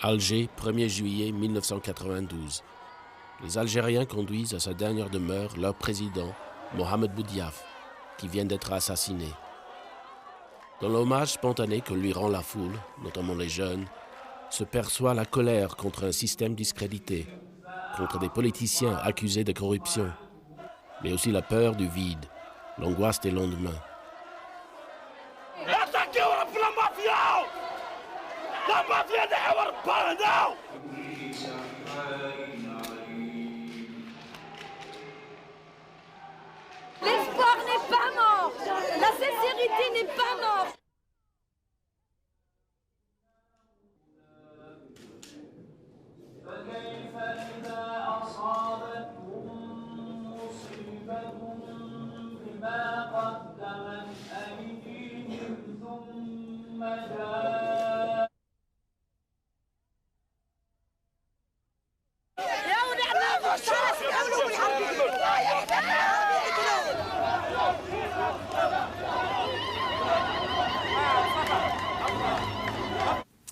Alger, 1er juillet 1992. Les Algériens conduisent à sa dernière demeure leur président, Mohamed Boudiaf, qui vient d'être assassiné. Dans l'hommage spontané que lui rend la foule, notamment les jeunes, se perçoit la colère contre un système discrédité, contre des politiciens accusés de corruption, mais aussi la peur du vide, l'angoisse des lendemains. L'espoir n'est pas mort. La sincérité n'est pas morte.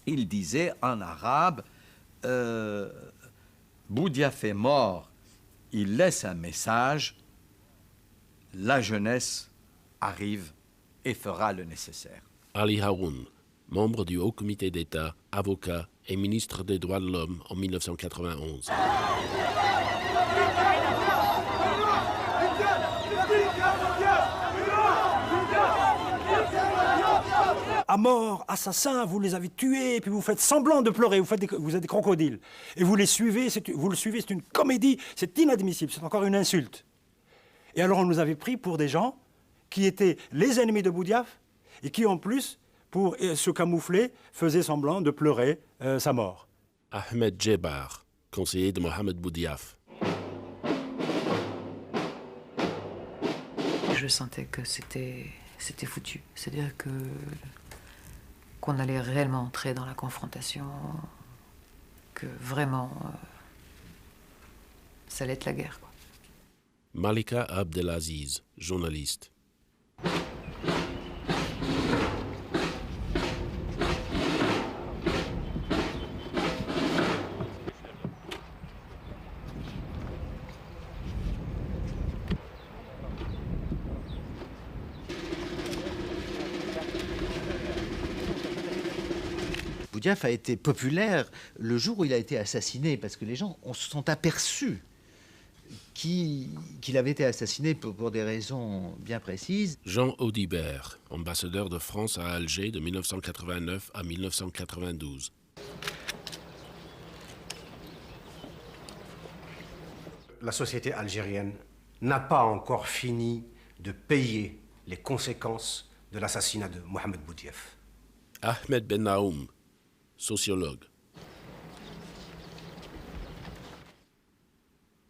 Il disait en arabe, Boudiaf est mort, il laisse un message, la jeunesse arrive et fera le nécessaire. Ali Haroun, membre du Haut Comité d'État, avocat et ministre des Droits de l'Homme en 1991. À mort, assassins, vous les avez tués, et puis vous faites semblant de pleurer, vous êtes des crocodiles. Et vous les suivez, vous le suivez, c'est une comédie, c'est inadmissible, c'est encore une insulte. Et alors on nous avait pris pour des gens qui étaient les ennemis de Boudiaf, et qui en plus, pour se camoufler, faisaient semblant de pleurer sa mort. Ahmed Djebar, conseiller de Mohamed Boudiaf. Je sentais que c'était foutu, c'est-à-dire qu'on allait réellement entrer dans la confrontation, que vraiment, ça allait être la guerre, quoi. Malika Abdelaziz, journaliste. Boudiaf a été populaire le jour où il a été assassiné, parce que les gens se sont aperçus qu'il avait été assassiné pour des raisons bien précises. Jean Audibert, ambassadeur de France à Alger de 1989 à 1992. La société algérienne n'a pas encore fini de payer les conséquences de l'assassinat de Mohamed Boudiaf. Ahmed Ben Naoum, sociologue.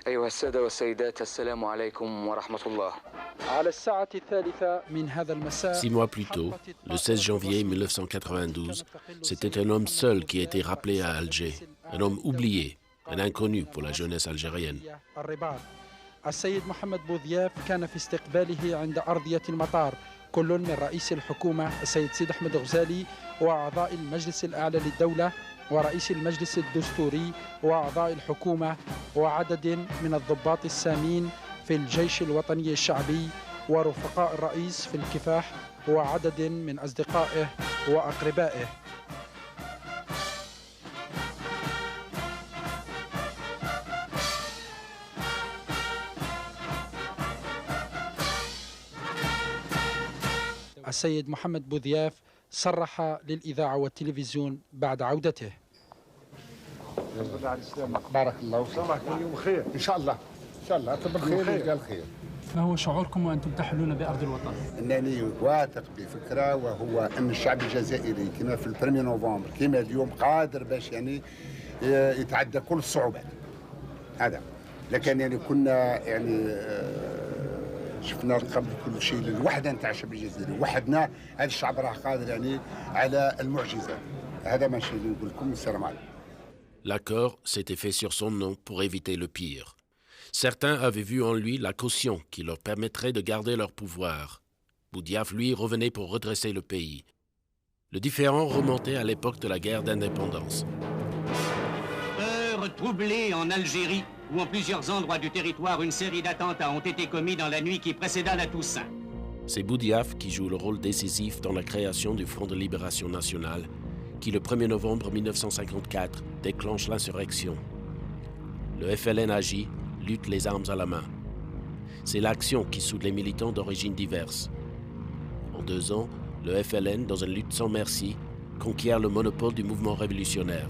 أيها السادة والسيدات السلام عليكم ورحمة الله. 6 mois plus tôt, le 16 janvier 1992, c'était un homme seul qui a été rappelé à Alger, un homme oublié, un inconnu pour la jeunesse algérienne. السيد محمد بوذياف كان في استقباله عند أرضية المطار كل من رئيس الحكومة السيد سيد أحمد غزالي وأعضاء المجلس الأعلى للدولة ورئيس المجلس الدستوري وأعضاء الحكومة وعدد من الضباط السامين في الجيش الوطني الشعبي ورفقاء الرئيس في الكفاح وعدد من أصدقائه وأقربائه. السيد محمد بوذياف صرح للإذاعة والتلفزيون بعد عودته. بارك الله وسلامك اليوم خير إن شاء الله إن شاء الله تبقى خير وقال خير. ما هو شعوركم وأنتم تحلون بأرض الوطن؟ أنني واثق بفكرة وهو أن الشعب الجزائري كما في البرمي نوفمبر كما اليوم قادر باش يعني يتعدى كل الصعوبات. هذا لكن يعني كنا يعني شفنا قبل كل شيء الوحده نتاع الشعب الجزائري، وحدنا هذا الشعب راه قادر يعني على المعجزات. هذا ما شيء نقول لكم السلام عليكم. L'accord s'était fait sur son nom pour éviter le pire. Certains avaient vu en lui la caution qui leur permettrait de garder leur pouvoir. Boudiaf, lui, revenait pour redresser le pays. Le différend remontait à l'époque de la guerre d'indépendance. troublé en Algérie, où en plusieurs endroits du territoire, une série d'attentats ont été commis dans la nuit qui précéda la Toussaint. C'est Boudiaf qui joue le rôle décisif dans la création du Front de Libération Nationale, qui le 1er novembre 1954 déclenche l'insurrection. Le FLN agit, lutte les armes à la main. C'est l'action qui soude les militants d'origines diverses. En 2 ans, le FLN, dans une lutte sans merci, conquiert le monopole du mouvement révolutionnaire.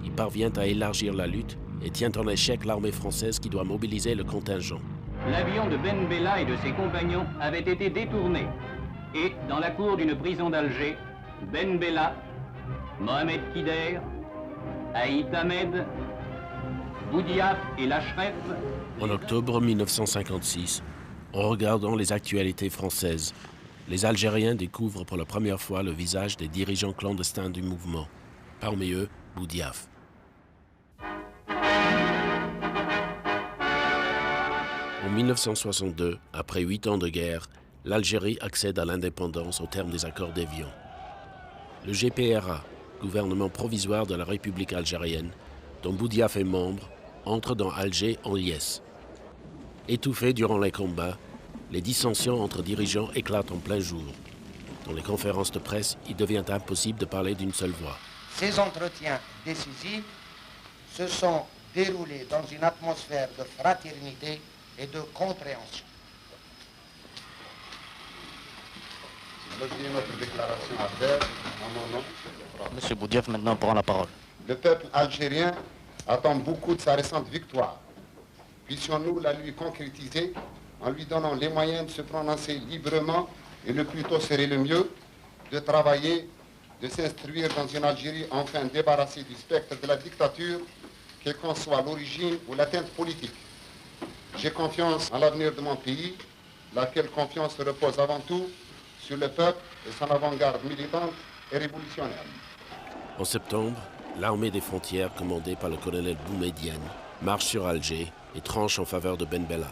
Il parvient à élargir la lutte et tient en échec l'armée française qui doit mobiliser le contingent. L'avion de Ben Bella et de ses compagnons avait été détourné. Et, dans la cour d'une prison d'Alger, Ben Bella, Mohamed Kider, Aït Ahmed, Boudiaf et Lachref. En octobre 1956, en regardant les actualités françaises, les Algériens découvrent pour la première fois le visage des dirigeants clandestins du mouvement. Parmi eux, Boudiaf. En 1962, après 8 ans de guerre, l'Algérie accède à l'indépendance au terme des accords d'Évian. Le GPRA, gouvernement provisoire de la République algérienne, dont Boudiaf est membre, entre dans Alger en liesse. Étouffé durant les combats, les dissensions entre dirigeants éclatent en plein jour. Dans les conférences de presse, il devient impossible de parler d'une seule voix. Ces entretiens décisifs se sont déroulés dans une atmosphère de fraternité et de compréhension. Notre déclaration à faire en mon nom. Monsieur Boudiaf maintenant prend la parole. Le peuple algérien attend beaucoup de sa récente victoire. Puissions-nous la lui concrétiser en lui donnant les moyens de se prononcer librement, et le plus tôt serait le mieux, de travailler, de s'instruire dans une Algérie enfin débarrassée du spectre de la dictature, quelle qu'en soit l'origine ou l'atteinte politique. J'ai confiance en l'avenir de mon pays, laquelle confiance repose avant tout sur le peuple et son avant-garde militante et révolutionnaire. En septembre, l'armée des frontières, commandée par le colonel Boumedienne, marche sur Alger et tranche en faveur de Ben Bella.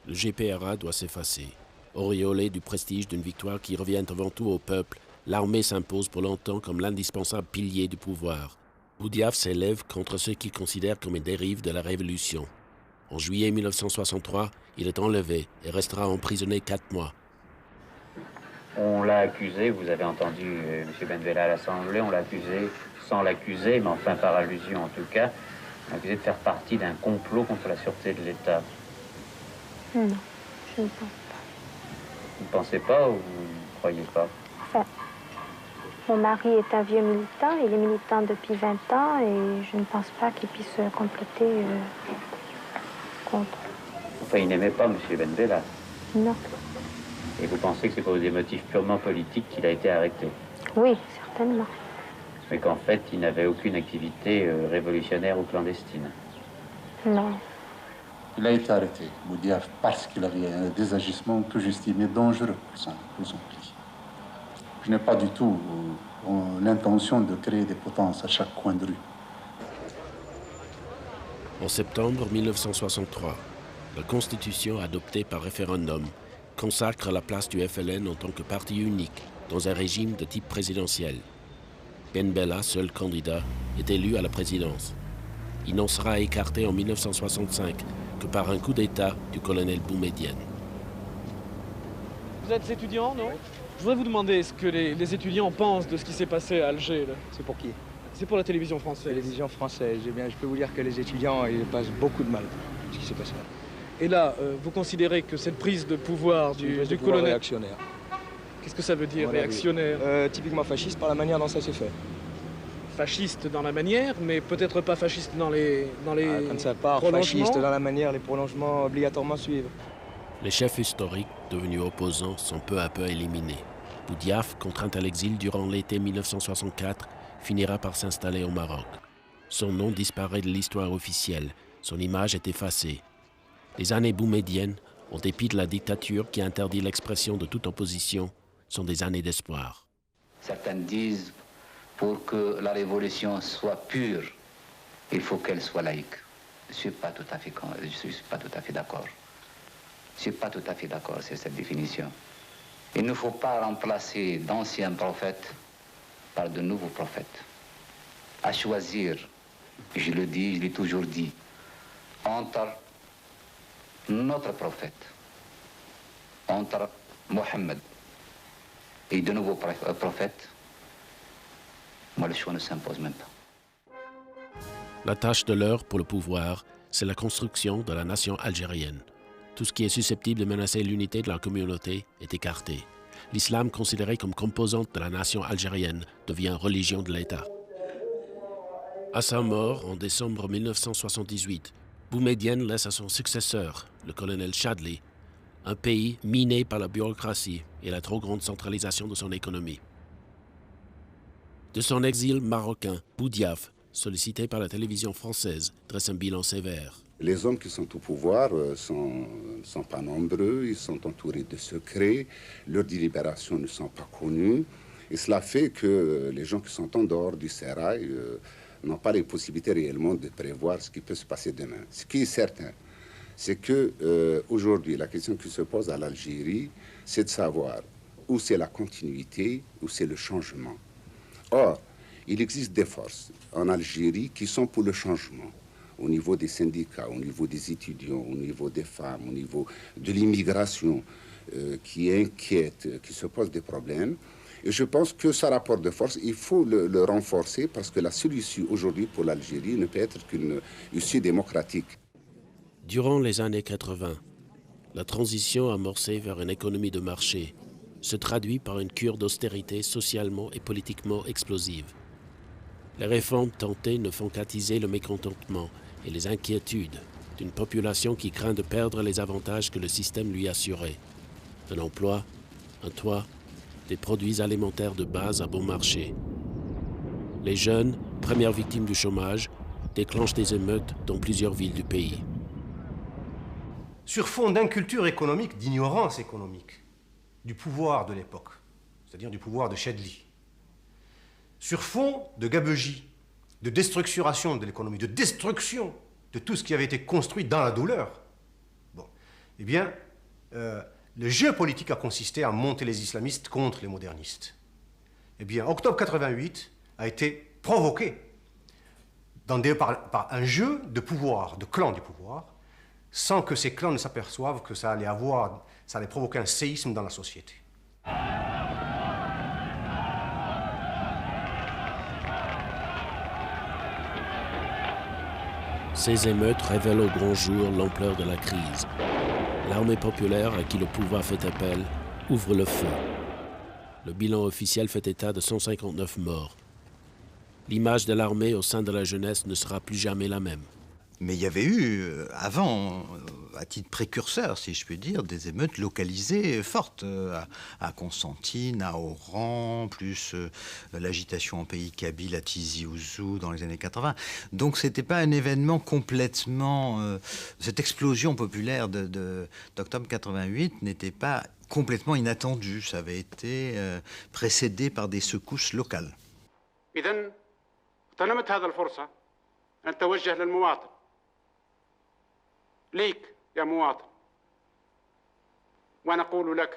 Le GPRA doit s'effacer. Auréolé du prestige d'une victoire qui revient avant tout au peuple, l'armée s'impose pour longtemps comme l'indispensable pilier du pouvoir. Boudiaf s'élève contre ceux qu'il considère comme une dérive de la Révolution. En juillet 1963, il est enlevé et restera emprisonné 4 mois. On l'a accusé, vous avez entendu M. Ben Bella à l'Assemblée, on l'a accusé, sans l'accuser, mais enfin par allusion en tout cas, accusé de faire partie d'un complot contre la sûreté de l'État. Non, je ne pense pas. Vous ne pensez pas ou vous ne croyez pas? Enfin, mon mari est un vieux militant, il est militant depuis 20 ans et je ne pense pas qu'il puisse compléter contre. Enfin, il n'aimait pas M. Ben Bella. Non. Et vous pensez que c'est pour des motifs purement politiques qu'il a été arrêté? Oui, certainement. Mais qu'en fait, il n'avait aucune activité révolutionnaire ou clandestine? Non. Il a été arrêté, Boudiaf, parce qu'il avait des agissements que j'estimais dangereux pour son pays. Je n'ai pas du tout l'intention de créer des potences à chaque coin de rue. En septembre 1963, la Constitution adoptée par référendum consacre la place du FLN en tant que parti unique dans un régime de type présidentiel. Ben Bella, seul candidat, est élu à la présidence. Il n'en sera écarté en 1965 que par un coup d'État du colonel Boumedienne. Vous êtes étudiant, non? Je voudrais vous demander ce que les étudiants pensent de ce qui s'est passé à Alger. C'est pour qui? C'est pour la télévision française. Télévision française. Eh bien, je peux vous dire que les étudiants, ils passent beaucoup de mal ce qui s'est passé. Et là, vous considérez que cette prise de pouvoir du colonel... réactionnaire. Qu'est-ce que ça veut dire, réactionnaire? Typiquement fasciste par la manière dont ça s'est fait. Fasciste dans la manière, mais peut-être pas fasciste dans les quand ça part, fasciste dans la manière, les prolongements obligatoirement suivent. Les chefs historiques, devenus opposants, sont peu à peu éliminés. Boudiaf, contraint à l'exil durant l'été 1964, finira par s'installer au Maroc. Son nom disparaît de l'histoire officielle, son image est effacée. Les années boumediennes, en dépit de la dictature qui interdit l'expression de toute opposition, sont des années d'espoir. Certains disent, pour que la révolution soit pure, il faut qu'elle soit laïque. Je ne suis pas tout à fait d'accord. Je ne suis pas tout à fait d'accord sur cette définition. Il ne faut pas remplacer d'anciens prophètes par de nouveaux prophètes. À choisir je le dis, je l'ai toujours dit, entre notre prophète, entre Mohammed et de nouveaux prophètes, moi le choix ne s'impose même pas. La tâche de l'heure pour le pouvoir, c'est la construction de la nation algérienne. Tout ce qui est susceptible de menacer l'unité de la communauté est écarté. L'islam, considéré comme composante de la nation algérienne, devient religion de l'État. À sa mort, en décembre 1978, Boumedienne laisse à son successeur, le colonel Chadli, un pays miné par la bureaucratie et la trop grande centralisation de son économie. De son exil marocain, Boudiaf, sollicité par la télévision française, dresse un bilan sévère. Les hommes qui sont au pouvoir ne sont pas nombreux, ils sont entourés de secrets, leurs délibérations ne sont pas connues. Et cela fait que les gens qui sont en dehors du sérail n'ont pas les possibilités réellement de prévoir ce qui peut se passer demain. Ce qui est certain, c'est qu'aujourd'hui, la question qui se pose à l'Algérie, c'est de savoir où c'est la continuité, où c'est le changement. Or, il existe des forces en Algérie qui sont pour le changement, au niveau des syndicats, au niveau des étudiants, au niveau des femmes, au niveau de l'immigration qui inquiète, qui se pose des problèmes. Et je pense que ce rapport de force, il faut le renforcer parce que la seule issue aujourd'hui pour l'Algérie ne peut être qu'une issue démocratique. Durant les années 80, la transition amorcée vers une économie de marché se traduit par une cure d'austérité socialement et politiquement explosive. Les réformes tentées ne font qu'attiser le mécontentement et les inquiétudes d'une population qui craint de perdre les avantages que le système lui assurait. Un emploi, un toit, des produits alimentaires de base à bon marché. Les jeunes, premières victimes du chômage, déclenchent des émeutes dans plusieurs villes du pays. Sur fond d'inculture économique, d'ignorance économique, du pouvoir de l'époque, c'est-à-dire du pouvoir de Chadli, sur fond de gabegie, de déstructuration de l'économie, de destruction de tout ce qui avait été construit dans la douleur, bon, eh bien, le jeu politique a consisté à monter les islamistes contre les modernistes. Eh bien, octobre 88 a été provoqué par un jeu de pouvoir, de clans du pouvoir, sans que ces clans ne s'aperçoivent que ça allait provoquer un séisme dans la société. Ces émeutes révèlent au grand jour l'ampleur de la crise. L'armée populaire à qui le pouvoir fait appel ouvre le feu. Le bilan officiel fait état de 159 morts. L'image de l'armée au sein de la jeunesse ne sera plus jamais la même. Mais il y avait eu, avant, à titre précurseur, si je puis dire, des émeutes localisées fortes, à Constantine, à Oran, plus l'agitation en pays kabyle à Tizi Ouzou dans les années 80. Donc c'était pas un événement complètement... cette explosion populaire d'octobre 88 n'était pas complètement inattendue. Ça avait été précédé par des secousses locales. ليك يا مواطن ونقول لك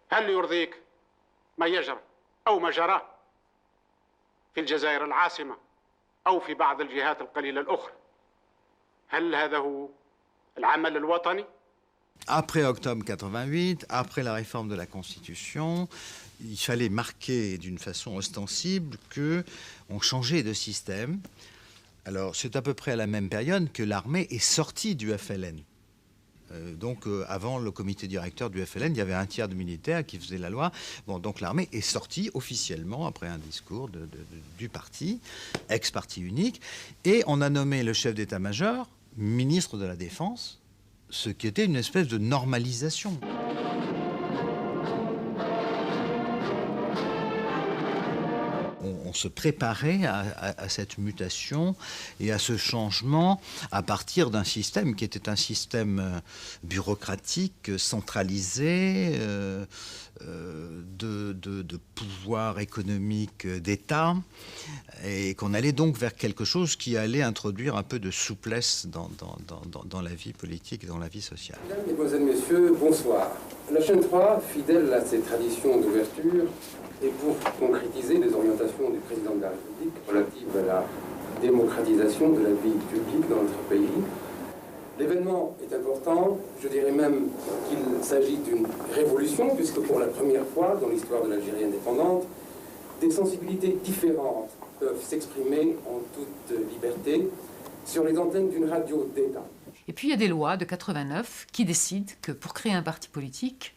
هل يرضيك ما يجرى أو ما جرى في الجزائر العاصمة أو في بعض الجهات القليلة الأخرى؟ هل هذا هو العمل الوطني؟ Après octobre 88, après la réforme de la Constitution, il fallait marquer d'une façon ostensible qu'on changeait de système. Alors, c'est à peu près à la même période que l'armée est sortie du FLN. Avant le comité directeur du FLN, il y avait un tiers de militaires qui faisaient la loi. Bon, donc l'armée est sortie officiellement, après un discours du parti, ex-parti unique, et on a nommé le chef d'état-major ministre de la Défense, ce qui était une espèce de normalisation. On se préparait à cette mutation et à ce changement à partir d'un système qui était un système bureaucratique, centralisé, de pouvoir économique d'État, et qu'on allait donc vers quelque chose qui allait introduire un peu de souplesse dans la vie politique et dans la vie sociale. Mesdames, Mesdemoiselles, Messieurs, bonsoir. La chaîne 3, fidèle à ses traditions d'ouverture, et pour concrétiser les orientations du président de la République relatives à la démocratisation de la vie publique dans notre pays. L'événement est important, je dirais même qu'il s'agit d'une révolution, puisque pour la première fois dans l'histoire de l'Algérie indépendante, des sensibilités différentes peuvent s'exprimer en toute liberté sur les antennes d'une radio d'État. Et puis il y a des lois de 89 qui décident que pour créer un parti politique,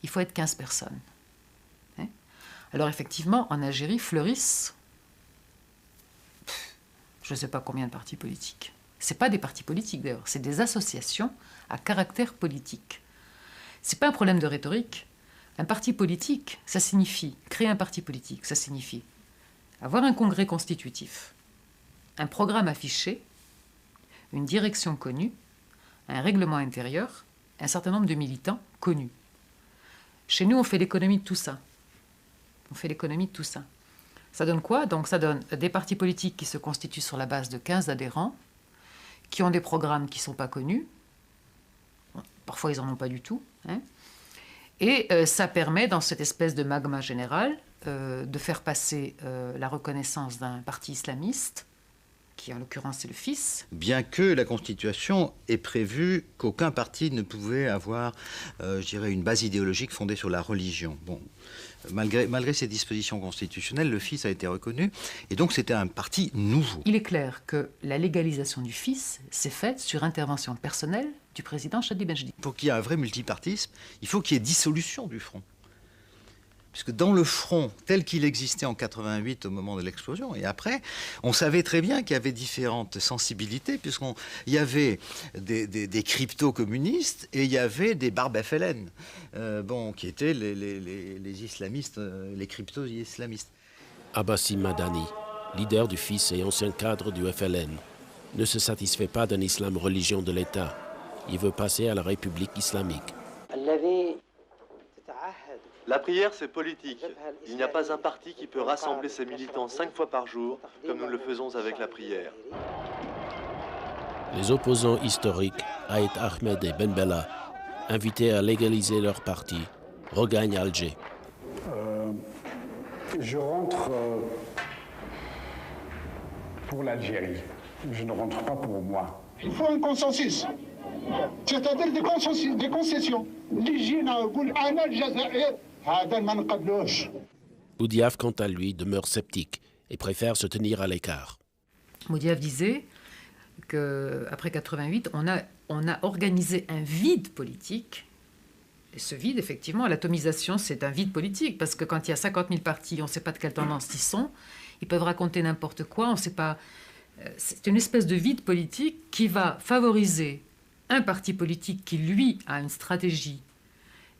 il faut être 15 personnes. Alors effectivement, en Algérie fleurissent, je ne sais pas combien de partis politiques. Ce n'est pas des partis politiques d'ailleurs, c'est des associations à caractère politique. Ce n'est pas un problème de rhétorique. Un parti politique, ça signifie, créer un parti politique, ça signifie avoir un congrès constitutif, un programme affiché, une direction connue, un règlement intérieur, un certain nombre de militants connus. Chez nous, on fait l'économie de tout ça. On fait l'économie de tout ça. Ça donne quoi? Donc ça donne des partis politiques qui se constituent sur la base de 15 adhérents, qui ont des programmes qui ne sont pas connus. Bon, parfois, ils n'en ont pas du tout. Et ça permet, dans cette espèce de magma général, de faire passer la reconnaissance d'un parti islamiste, qui en l'occurrence est le FIS. Bien que la Constitution ait prévu qu'aucun parti ne pouvait avoir, je dirais, une base idéologique fondée sur la religion. Bon, malgré ces dispositions constitutionnelles, le FIS a été reconnu, et donc c'était un parti nouveau. Il est clair que la légalisation du FIS s'est faite sur intervention personnelle du président Chadli Benjedid. Pour qu'il y ait un vrai multipartisme, il faut qu'il y ait dissolution du front. Puisque dans le front tel qu'il existait en 88 au moment de l'explosion et après, on savait très bien qu'il y avait différentes sensibilités, puisqu'il y avait des crypto-communistes et il y avait des barbes FLN, qui étaient les islamistes, les crypto-islamistes. Abbassi Madani, leader du FIS et ancien cadre du FLN, ne se satisfait pas d'un islam religion de l'État. Il veut passer à la République islamique. La prière, c'est politique. Il n'y a pas un parti qui peut rassembler ses militants 5 fois par jour, comme nous le faisons avec la prière. Les opposants historiques, Aït Ahmed et Ben Bella, invités à légaliser leur parti, regagnent Alger. Je rentre pour l'Algérie. Je ne rentre pas pour moi. Il faut un consensus. C'est-à-dire des concessions. Boudiaf, quant à lui, demeure sceptique et préfère se tenir à l'écart. Boudiaf disait qu'après 88, on a organisé un vide politique. Et ce vide, effectivement, l'atomisation, c'est un vide politique. Parce que quand il y a 50 000 partis, on ne sait pas de quelle tendance ils sont. Ils peuvent raconter n'importe quoi, on ne sait pas. C'est une espèce de vide politique qui va favoriser un parti politique qui, lui, a une stratégie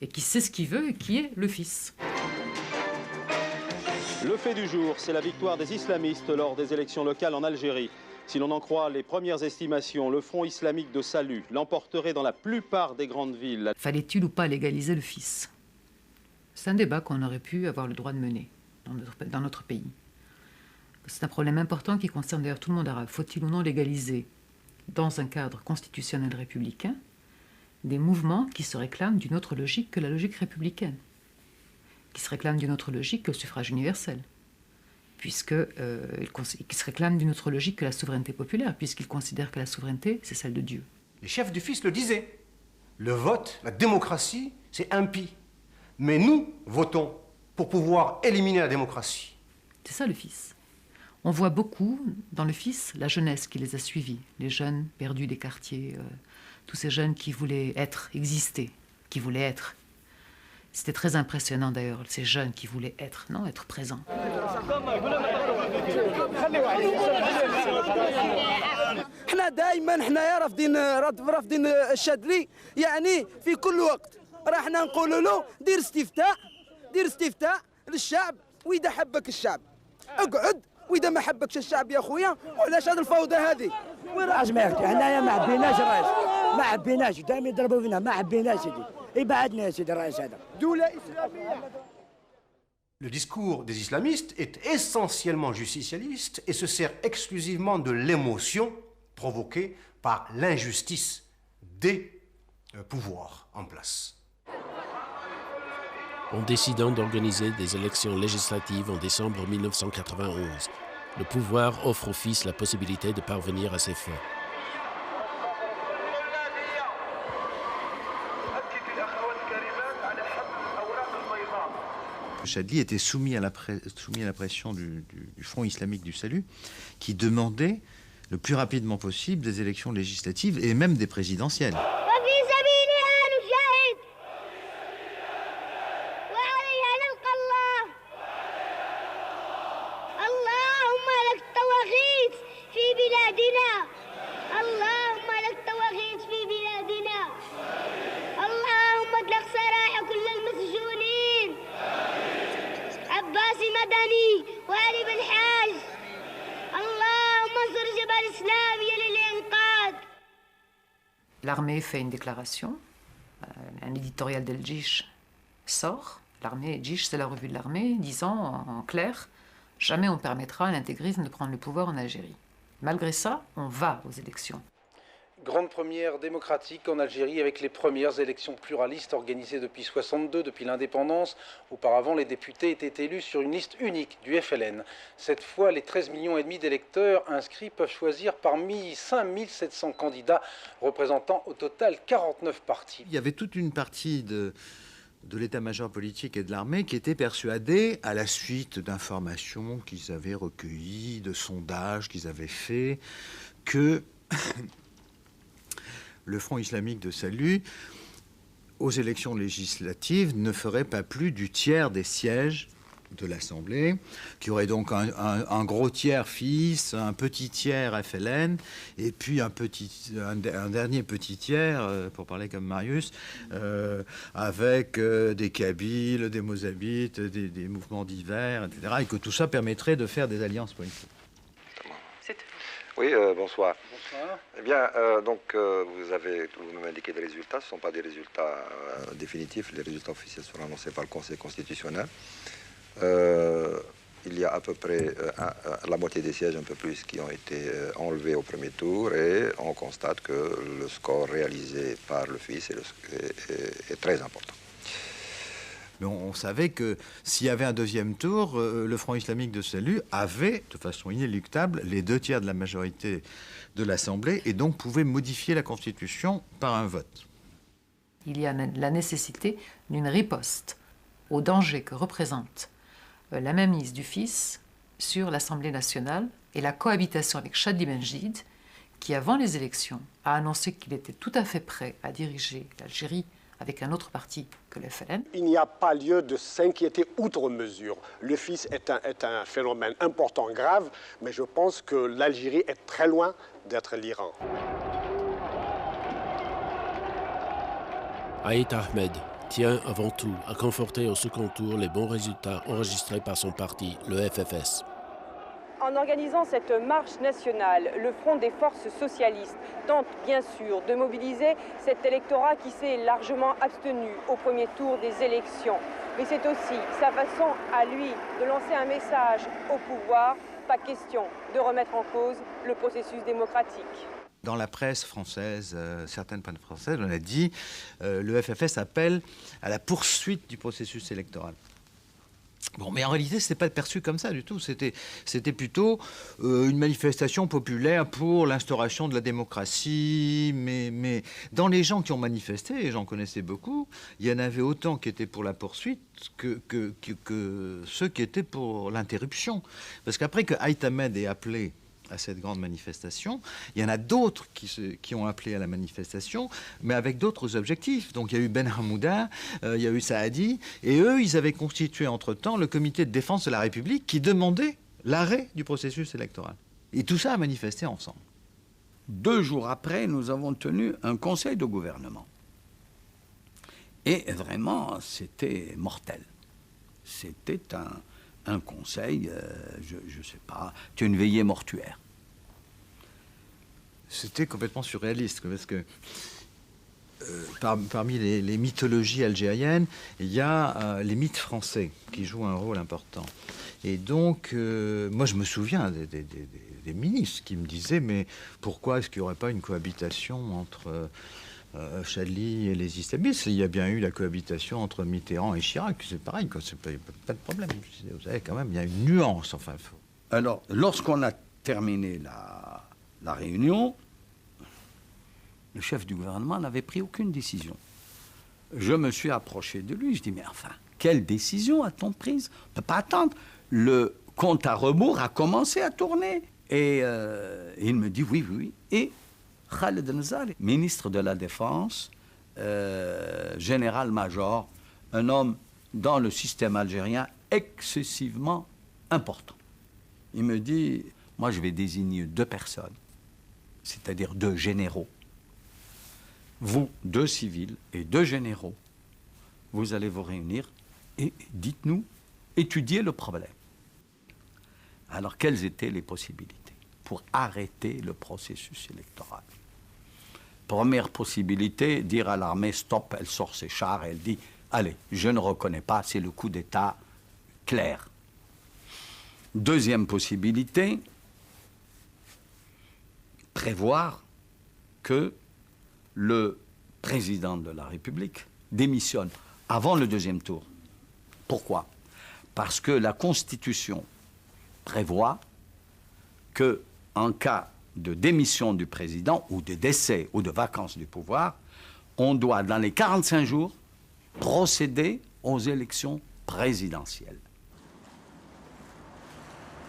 et qui sait ce qu'il veut et qui est le FIS. Le fait du jour, c'est la victoire des islamistes lors des élections locales en Algérie. Si l'on en croit les premières estimations, le Front islamique de Salut l'emporterait dans la plupart des grandes villes. Fallait-il ou pas légaliser le FIS? C'est un débat qu'on aurait pu avoir le droit de mener dans notre pays. C'est un problème important qui concerne d'ailleurs tout le monde arabe. Faut-il ou non légaliser, dans un cadre constitutionnel républicain, des mouvements qui se réclament d'une autre logique que la logique républicaine, qui se réclament d'une autre logique que le suffrage universel, qui se réclament d'une autre logique que la souveraineté populaire, puisqu'ils considèrent que la souveraineté, c'est celle de Dieu. Les chefs du FIS le disaient. Le vote, la démocratie, c'est impie. Mais nous votons pour pouvoir éliminer la démocratie. C'est ça le FIS. On voit beaucoup dans le FIS la jeunesse qui les a suivis, les jeunes perdus des quartiers, tous ces jeunes qui voulaient exister, qui voulaient être. C'était très impressionnant d'ailleurs, ces jeunes qui voulaient être présents. احنا دائما حنايا رافضين الشاذلي يعني في كل وقت راحنا نقولوا له دير استفتاء للشعب واذا حبك الشعب اقعد واذا ما حبكش الشعب يا خويا وعلاش هذه الفوضى هذه اسمعك حنايا ما عبيناش الرئيس ما عبيناش دائما يضربوا فينا ما عبيناش سيدي يبعدنا يا سيدي الرئيس هذا دوله اسلاميه. Le discours des islamistes est essentiellement justicialiste et se sert exclusivement de l'émotion provoquée par l'injustice des pouvoirs en place. En décidant d'organiser des élections législatives en décembre 1991, Le pouvoir offre au fils la possibilité de parvenir à ses fins. Chadli était soumis à la pression du Front islamique du salut, qui demandait le plus rapidement possible des élections législatives et même des présidentielles. L'armée fait une déclaration, un éditorial d'El Djish sort, l'armée, Djish c'est la revue de l'armée, disant en clair, jamais on permettra à l'intégrisme de prendre le pouvoir en Algérie. Malgré ça, on va aux élections. Grande première démocratique en Algérie avec les premières élections pluralistes organisées depuis 1962, depuis l'indépendance. Auparavant, les députés étaient élus sur une liste unique du FLN. Cette fois, les 13,5 millions d'électeurs inscrits peuvent choisir parmi 5700 candidats représentant au total 49 partis. Il y avait toute une partie de l'état-major politique et de l'armée qui était persuadée, à la suite d'informations qu'ils avaient recueillies, de sondages qu'ils avaient faits, que le Front islamique de salut, aux élections législatives, ne ferait pas plus du tiers des sièges de l'Assemblée, qui aurait donc un gros tiers fils, un petit tiers FLN, et puis un dernier petit tiers, pour parler comme Marius, avec des Kabyles, des Mozabites, des mouvements divers, etc., et que tout ça permettrait de faire des alliances politiques. Oui, bonsoir. Bonsoir. Eh bien, vous m'indiquez des résultats. Ce ne sont pas des résultats définitifs. Les résultats officiels seront annoncés par le Conseil constitutionnel. Il y a à peu près la moitié des sièges, un peu plus, qui ont été enlevés au premier tour, et on constate que le score réalisé par le fils est très important. Mais on savait que s'il y avait un deuxième tour, le Front islamique de salut avait, de façon inéluctable, les 2 tiers de la majorité de l'Assemblée et donc pouvait modifier la Constitution par un vote. Il y a la nécessité d'une riposte au danger que représente la mainmise du fils sur l'Assemblée nationale et la cohabitation avec Chadli Benjid, qui, avant les élections, a annoncé qu'il était tout à fait prêt à diriger l'Algérie avec un autre parti que le FLN. Il n'y a pas lieu de s'inquiéter outre mesure. Le fils est un phénomène important, grave, mais je pense que l'Algérie est très loin d'être l'Iran. Aït Ahmed tient avant tout à conforter au second tour les bons résultats enregistrés par son parti, le FFS. En organisant cette marche nationale, le Front des forces socialistes tente bien sûr de mobiliser cet électorat qui s'est largement abstenu au premier tour des élections. Mais c'est aussi sa façon à lui de lancer un message au pouvoir, pas question de remettre en cause le processus démocratique. Dans la presse française, certaines presse françaises, on a dit le FFS appelle à la poursuite du processus électoral. Bon, mais en réalité, ce n'était pas perçu comme ça du tout. C'était plutôt une manifestation populaire pour l'instauration de la démocratie. Mais dans les gens qui ont manifesté, et j'en connaissais beaucoup, il y en avait autant qui étaient pour la poursuite que ceux qui étaient pour l'interruption. Parce qu'après que Aït Ahmed ait appelé à cette grande manifestation, il y en a d'autres qui ont appelé à la manifestation, mais avec d'autres objectifs. Donc il y a eu Ben Hamouda, il y a eu Saadi, et eux, ils avaient constitué entre-temps le comité de défense de la République qui demandait l'arrêt du processus électoral. Et tout ça a manifesté ensemble. 2 jours après, nous avons tenu un conseil de gouvernement. Et vraiment, c'était mortel. C'était un conseil, je ne sais pas, c'était une veillée mortuaire. C'était complètement surréaliste, parce que parmi les mythologies algériennes, il y a les mythes français qui jouent un rôle important. Et donc, moi je me souviens des ministres qui me disaient, mais pourquoi est-ce qu'il n'y aurait pas une cohabitation entre Chadli et les islamistes? Il y a bien eu la cohabitation entre Mitterrand et Chirac, c'est pareil, c'est pas de problème. Vous savez, quand même, il y a une nuance, enfin, Alors, lorsqu'on a terminé la réunion, le chef du gouvernement n'avait pris aucune décision. Je me suis approché de lui, je dis, mais enfin, quelle décision a-t-on prise? On ne peut pas attendre. Le compte à rebours a commencé à tourner. Et il me dit, oui, oui, oui. Et Khaled Nzali, ministre de la Défense, général-major, un homme dans le système algérien excessivement important. Il me dit, moi je vais désigner 2 personnes, c'est-à-dire 2 généraux. Vous, 2 civils et 2 généraux, vous allez vous réunir et dites-nous, étudiez le problème. Alors, quelles étaient les possibilités pour arrêter le processus électoral? Première possibilité, dire à l'armée, stop, elle sort ses chars, elle dit, allez, je ne reconnais pas, c'est le coup d'État clair. Deuxième possibilité, prévoir que le président de la République démissionne avant le 2e tour. Pourquoi? Parce que la Constitution prévoit que, en cas de démission du président ou de décès ou de vacance du pouvoir, on doit, dans les 45 jours, procéder aux élections présidentielles.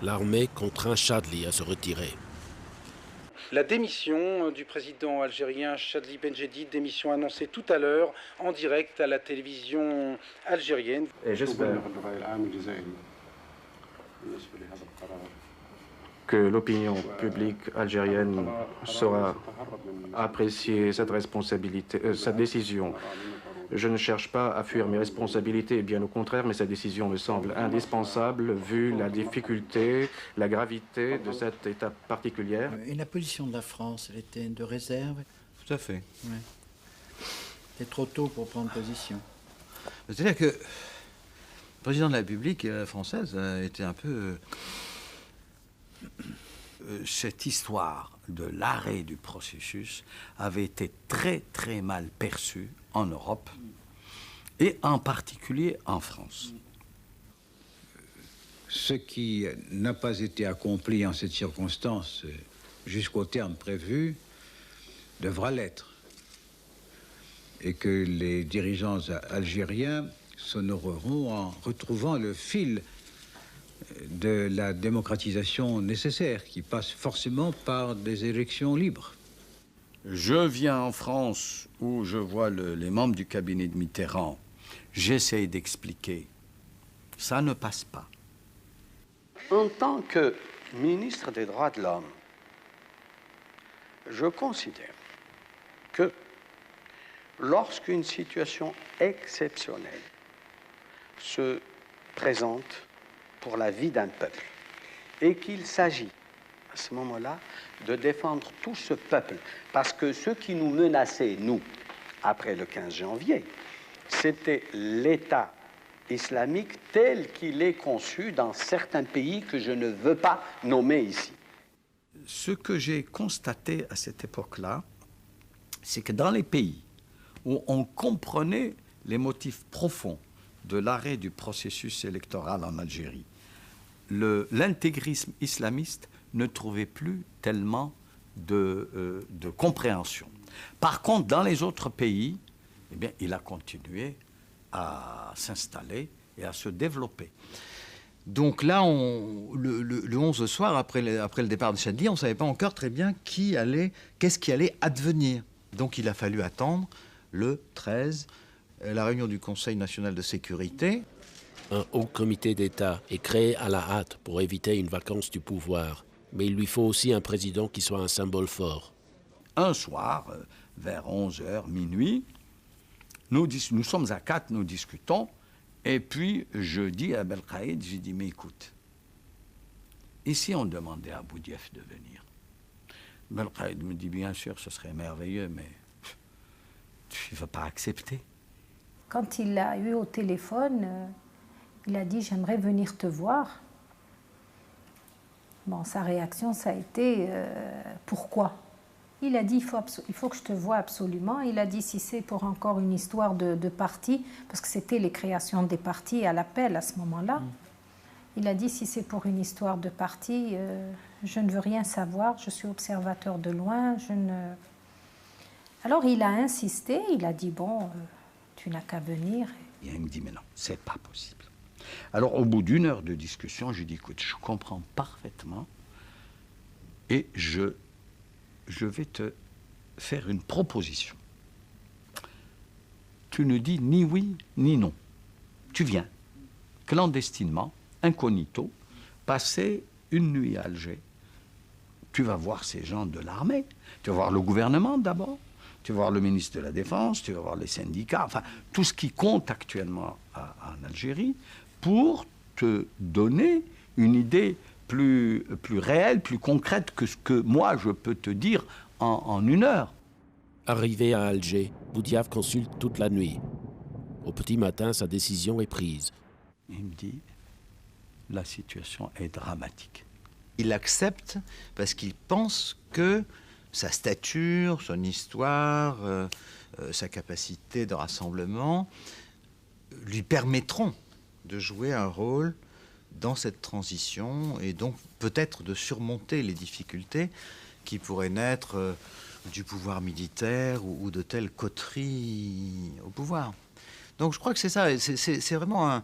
L'armée contraint Chadli à se retirer. La démission du président algérien Chadli Benjedid, démission annoncée tout à l'heure en direct à la télévision algérienne. Et j'espère que l'opinion publique algérienne saura apprécier cette responsabilité, cette décision. Je ne cherche pas à fuir mes responsabilités, bien au contraire, mais cette décision me semble indispensable vu la difficulté, la gravité de cette étape particulière. Et la position de la France, elle était de réserve? Tout à fait. Ouais. C'est trop tôt pour prendre position. C'est-à-dire que le président de la République française a été un peu... Cette histoire de l'arrêt du processus avait été très très mal perçue en Europe et en particulier en France. Ce qui n'a pas été accompli en cette circonstance jusqu'au terme prévu devra l'être. Et que les dirigeants algériens s'honoreront en retrouvant le fil de la démocratisation nécessaire, qui passe forcément par des élections libres. Je viens en France où je vois les membres du cabinet de Mitterrand. J'essaie d'expliquer. Ça ne passe pas. En tant que ministre des Droits de l'Homme, je considère que lorsqu'une situation exceptionnelle se présente pour la vie d'un peuple, et qu'il s'agit, à ce moment-là, de défendre tout ce peuple. Parce que ce qui nous menaçait, nous, après le 15 janvier, c'était l'État islamique tel qu'il est conçu dans certains pays que je ne veux pas nommer ici. Ce que j'ai constaté à cette époque-là, c'est que dans les pays où on comprenait les motifs profonds de l'arrêt du processus électoral en Algérie, l'intégrisme islamiste ne trouvait plus tellement de compréhension. Par contre, dans les autres pays, eh bien, il a continué à s'installer et à se développer. Donc là, le 11 soir, après le départ de Chadli, on ne savait pas encore très bien qu'est-ce qui allait advenir. Donc il a fallu attendre le 13, la réunion du Conseil national de sécurité. Un haut comité d'État est créé à la hâte pour éviter une vacance du pouvoir. Mais il lui faut aussi un président qui soit un symbole fort. Un soir, vers 11h, minuit, nous sommes à 4, nous discutons, et puis je dis à Belkhaïd, j'ai dit, mais écoute, et si on demandait à Boudiaf de venir? Belkhaïd me dit, bien sûr, ce serait merveilleux, mais tu ne veux pas accepter. Quand il l'a eu au téléphone, il a dit, j'aimerais venir te voir. Bon, sa réaction, ça a été, pourquoi? Il a dit, il faut que je te voie absolument. Il a dit, si c'est pour encore une histoire de parti, parce que c'était les créations des partis à l'appel à ce moment-là. Il a dit, si c'est pour une histoire de parti, je ne veux rien savoir, je suis observateur de loin, je ne... Alors il a insisté, il a dit, bon, tu n'as qu'à venir. Et il me dit, mais non, c'est pas possible. Alors au bout d'1 heure de discussion, j'ai dit, écoute, je comprends parfaitement et je vais te faire une proposition. Tu ne dis ni oui ni non. Tu viens, clandestinement, incognito, passer une nuit à Alger. Tu vas voir ces gens de l'armée, tu vas voir le gouvernement d'abord, tu vas voir le ministre de la Défense, tu vas voir les syndicats, enfin, tout ce qui compte actuellement en Algérie, pour te donner une idée plus réelle, plus concrète que ce que moi je peux te dire en 1 heure. Arrivé à Alger, Boudiaf consulte toute la nuit. Au petit matin, sa décision est prise. Il me dit, la situation est dramatique. Il accepte parce qu'il pense que sa stature, son histoire, sa capacité de rassemblement lui permettront de jouer un rôle dans cette transition et donc peut-être de surmonter les difficultés qui pourraient naître du pouvoir militaire ou de telles coteries au pouvoir. Donc je crois que c'est ça, c'est vraiment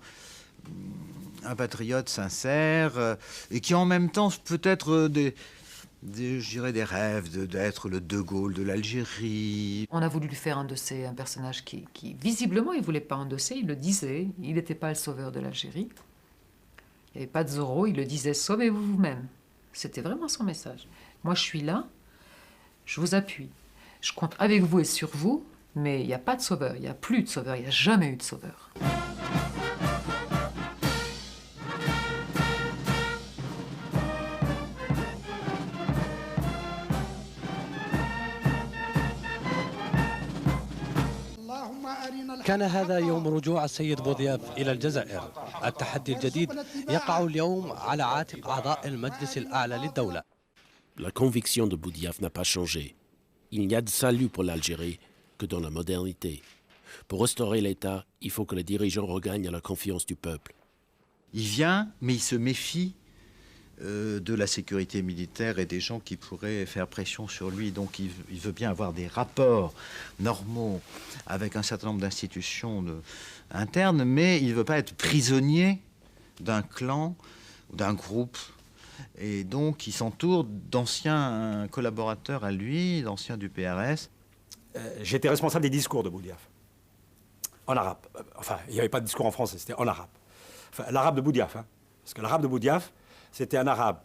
un patriote sincère et qui en même temps peut-être je dirais des rêves d'être le De Gaulle de l'Algérie. On a voulu lui faire endosser un personnage qui visiblement, il ne voulait pas endosser, il le disait, il n'était pas le sauveur de l'Algérie. Il n'y avait pas de Zorro, il le disait, sauvez-vous vous-même. C'était vraiment son message. Moi, je suis là, je vous appuie. Je compte avec vous et sur vous, mais il n'y a pas de sauveur, il n'y a plus de sauveur, il n'y a jamais eu de sauveur. كان هذا يوم رجوع السيد بوضياف إلى الجزائر. التحدي الجديد يقع اليوم على عاتق أعضاء المجلس الأعلى للدولة. La conviction de Boudiaf n'a pas changé. Il n'y a de salut pour l'Algérie que dans la modernité. Pour restaurer l'État, il faut que les dirigeants regagnent la confiance du peuple. Il vient, mais il se méfie de la sécurité militaire et des gens qui pourraient faire pression sur lui. Donc il veut bien avoir des rapports normaux avec un certain nombre d'institutions internes, mais il ne veut pas être prisonnier d'un clan ou d'un groupe. Et donc il s'entoure d'anciens collaborateurs à lui, d'anciens du PRS. J'étais responsable des discours de Boudiaf, en arabe. Enfin, il n'y avait pas de discours en français, c'était en arabe. Enfin, l'arabe de Boudiaf, hein, parce que l'arabe de Boudiaf, c'était un arabe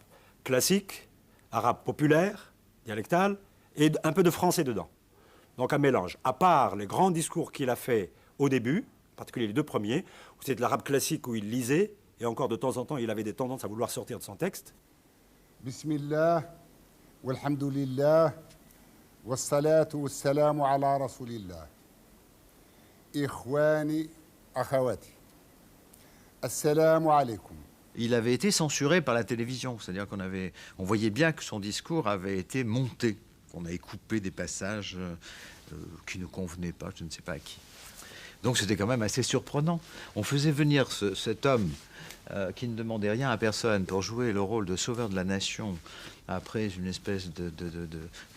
classique, arabe populaire, dialectal, et un peu de français dedans. Donc un mélange. À part les grands discours qu'il a fait au début, en particulier les 2 premiers, où c'était de l'arabe classique où il lisait, et encore de temps en temps, il avait des tendances à vouloir sortir de son texte. Bismillah, walhamdulillah, wassalatu wassalamu ala rasulillah. Ikhwani, akhawati. Assalamu alaikum. Il avait été censuré par la télévision, c'est-à-dire on voyait bien que son discours avait été monté, qu'on avait coupé des passages qui ne convenaient pas, je ne sais pas à qui. Donc c'était quand même assez surprenant. On faisait venir cet homme qui ne demandait rien à personne pour jouer le rôle de sauveur de la nation après une espèce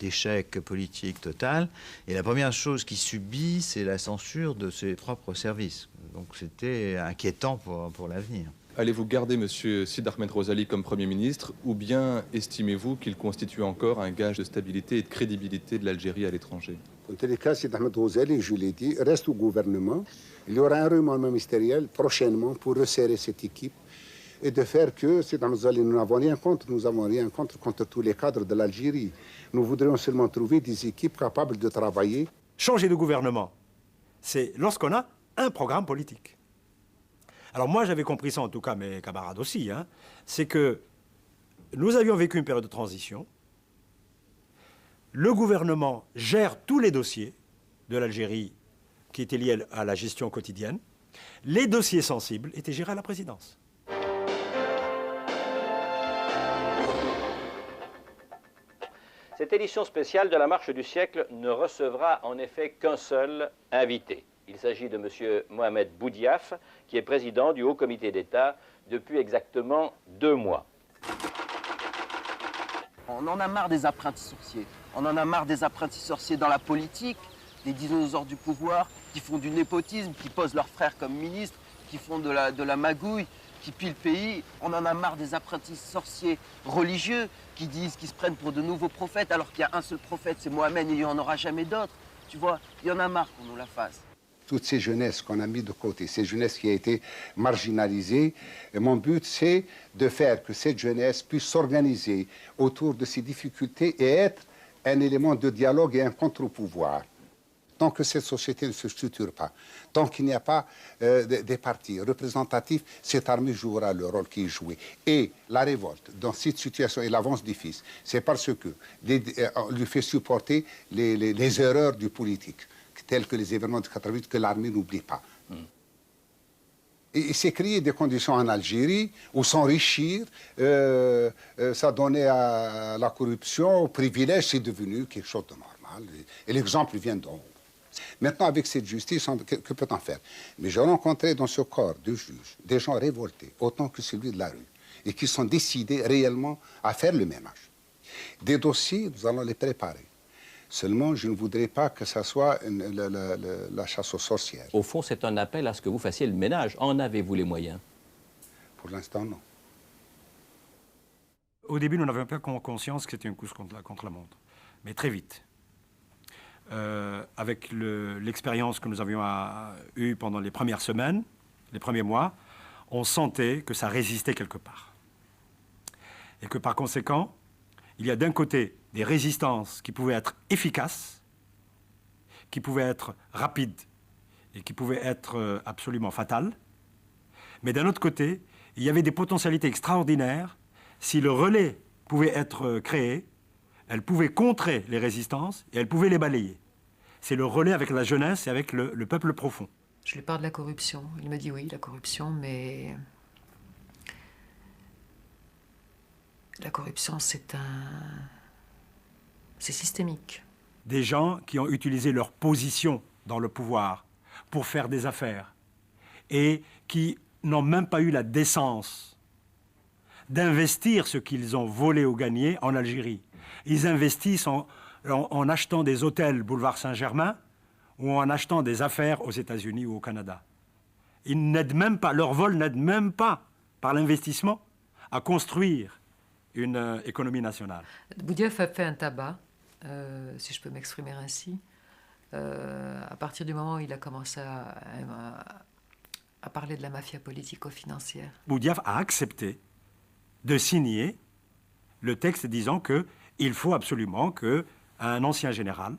d'échec politique total. Et la première chose qu'il subit, c'est la censure de ses propres services. Donc c'était inquiétant pour l'avenir. Allez-vous garder M. Sid Ahmed Rozali comme Premier ministre ou bien estimez-vous qu'il constitue encore un gage de stabilité et de crédibilité de l'Algérie à l'étranger? En tous les cas, Sid Ahmed Rozali, je l'ai dit, reste au gouvernement. Il y aura un remaniement ministériel prochainement pour resserrer cette équipe et de faire que Sid Ahmed Rozali, nous n'avons rien contre tous les cadres de l'Algérie. Nous voudrions seulement trouver des équipes capables de travailler. Changer de gouvernement, c'est lorsqu'on a un programme politique. Alors moi, j'avais compris ça, en tout cas mes camarades aussi, hein, c'est que nous avions vécu une période de transition. Le gouvernement gère tous les dossiers de l'Algérie qui étaient liés à la gestion quotidienne. Les dossiers sensibles étaient gérés à la présidence. Cette édition spéciale de la Marche du siècle ne recevra en effet qu'un seul invité. Il s'agit de M. Mohamed Boudiaf, qui est président du Haut Comité d'État depuis exactement 2 mois. On en a marre des apprentis sorciers. On en a marre des apprentis sorciers dans la politique, des dinosaures du pouvoir qui font du népotisme, qui posent leurs frères comme ministres, qui font de la magouille, qui pillent le pays. On en a marre des apprentis sorciers religieux qui se prennent pour de nouveaux prophètes alors qu'il y a un seul prophète, c'est Mohamed, et il n'y en aura jamais d'autres. Tu vois, il y en a marre qu'on nous la fasse. Toutes ces jeunesses qu'on a mis de côté, ces jeunesses qui a été marginalisées, mon but c'est de faire que cette jeunesse puisse s'organiser autour de ces difficultés et être un élément de dialogue et un contre-pouvoir. Tant que cette société ne se structure pas, tant qu'il n'y a pas des partis représentatifs, cette armée jouera le rôle qui est joué. Et la révolte, dans cette situation et l'avance du fils, c'est parce que on lui fait supporter les erreurs du politique, tels que les événements de 88, que l'armée n'oublie pas. Et il s'est créé des conditions en Algérie où s'enrichir, ça donnait à la corruption, au privilège, c'est devenu quelque chose de normal. Et l'exemple vient d'en haut. Maintenant, avec cette justice, que peut-on faire? Mais j'ai rencontré dans ce corps de juges des gens révoltés, autant que celui de la rue, et qui sont décidés réellement à faire le ménage. Des dossiers, nous allons les préparer. Seulement, je ne voudrais pas que ça soit la chasse aux sorcières. Au fond, c'est un appel à ce que vous fassiez le ménage. En avez-vous les moyens? Pour l'instant, non. Au début, nous n'avions pas conscience que c'était une course contre la montre. Mais très vite, avec l'expérience que nous avions eue pendant les premières semaines, les premiers mois, on sentait que ça résistait quelque part. Et que par conséquent, il y a d'un côté des résistances qui pouvaient être efficaces, qui pouvaient être rapides et qui pouvaient être absolument fatales. Mais d'un autre côté, il y avait des potentialités extraordinaires. Si le relais pouvait être créé, elle pouvait contrer les résistances et elle pouvait les balayer. C'est le relais avec la jeunesse et avec le peuple profond. Je lui parle de la corruption. Il me dit oui, la corruption, mais la corruption, c'est systémique. Des gens qui ont utilisé leur position dans le pouvoir pour faire des affaires et qui n'ont même pas eu la décence d'investir ce qu'ils ont volé ou gagné en Algérie. Ils investissent en achetant des hôtels boulevard Saint-Germain ou en achetant des affaires aux États-Unis ou au Canada. Ils n'aident même pas, leur vol n'aide même pas, par l'investissement, à construire une économie nationale. Boudiaf a fait un tabac, si je peux m'exprimer ainsi, à partir du moment où il a commencé à parler de la mafia politico-financière. Boudiaf a accepté de signer le texte disant qu'il faut absolument qu'un ancien général